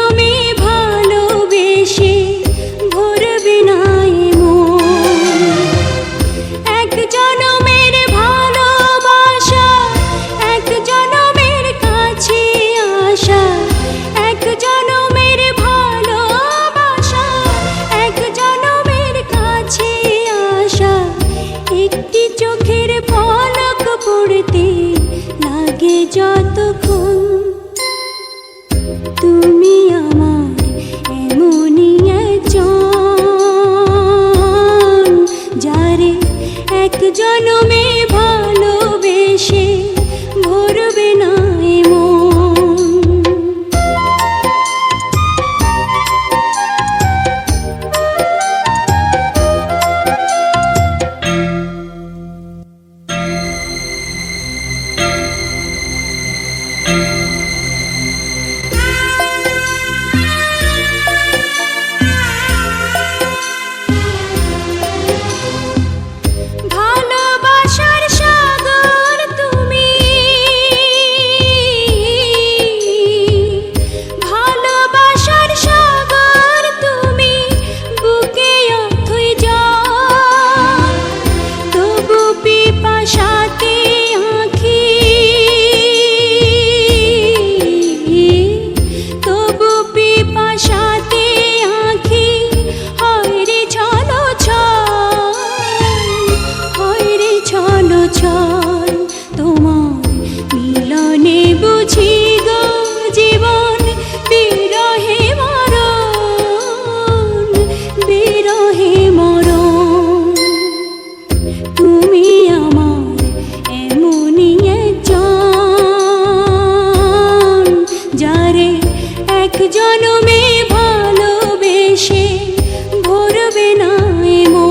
জনমে ভালোবেসে ভরবে না এ মন। এক জনমের ভালোবাসা, এক জনমের কাছে আসা, এক জনমের ভালোবাসা, এক জনমের কাছে আসা। একটি চোখের পলক পড়তে লাগে যতক্ষণ, তুমি আমার এমনই একজন, যারে এক জনমে ভালোবেসে ভরবে না এ মন। ভালোবাসার সাগর তুমি, ভালোবাসার সাগর তুমি, বুকে অথই জল, তবু পিপাসাতে আঁখি, তবু পিপাসাতে আঁখি হয় রে ছলো ছল, হয় রে ছলো ছল। তোমার মিলনে বুঝি গো জীবন বিরহে মরণ, বিরহে মরণ। তুমি আমার এমনই একজন, যারে এক জনমে ভালোবেসে ভরবে না এ মন।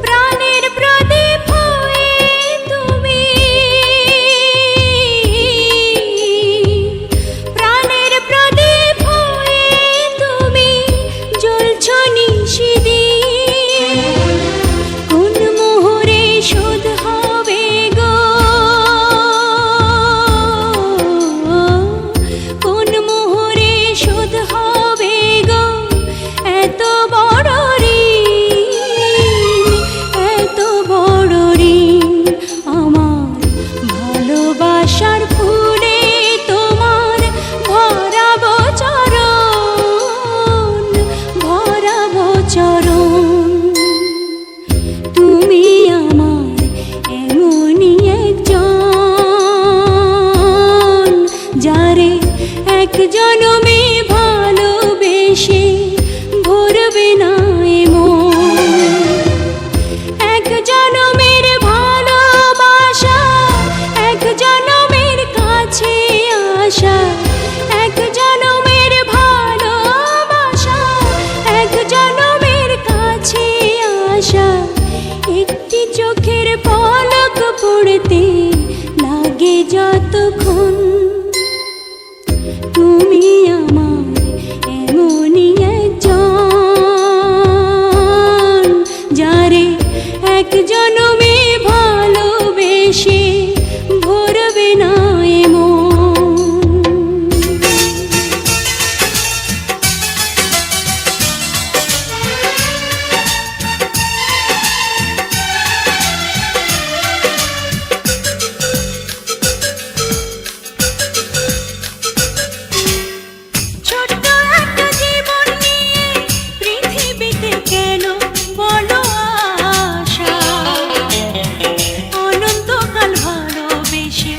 প্রাণের প্রদীপ হয়ে তুমি, প্রাণের প্রদীপ হয়ে তুমি জ্বলছ নিশিদিন। কোন মোহরে শোধ হবে গো, কোন মোহরে শোধ হবে গো এত বড় ঋণ, এত বড় ঋণ। আমার ভালোবাসার ফুলে তোমার ভরাবো চরণ, ভরাবো চরণ। তুমি আমার এমনই একজন, যারে এক জনমে ভালোবেসে ভরবে না এ মন। এক জনমের ভালোবাসা, এক জনমের কাছে আসা, এক জনমের ভালোবাসা, এক জনমের কাছে আসা। একটি চোখের পলক পড়তে লাগে যতক্ষণ, তুমি আমার এমনই একজন, যারে এক জনমে ভালোবেসে ভরবে না এ মন। ছোট্ট একটা জীবন নিয়ে পৃথিবীতে কেন বলো আশা, অনন্তকাল ভালোবেসে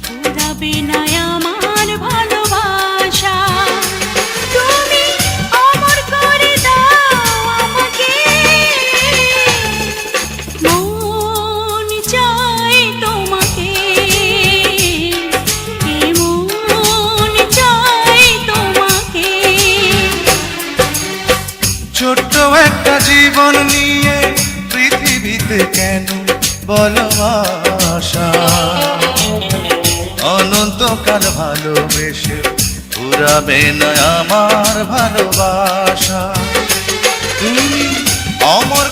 ফুরাবে না আমার ভালোবাসা। তুমি অমর করে দাও আমাকে, মন চাই তোমাকে, মন চাই তোমাকে। ছোট্ট একটা জীবন নিয়ে পৃথিবীতে দিতে কেন ভালোবাসা অনন্তকাল ভালোবেসে ফুরাবে না আমার ভালোবাসা তুমি অমর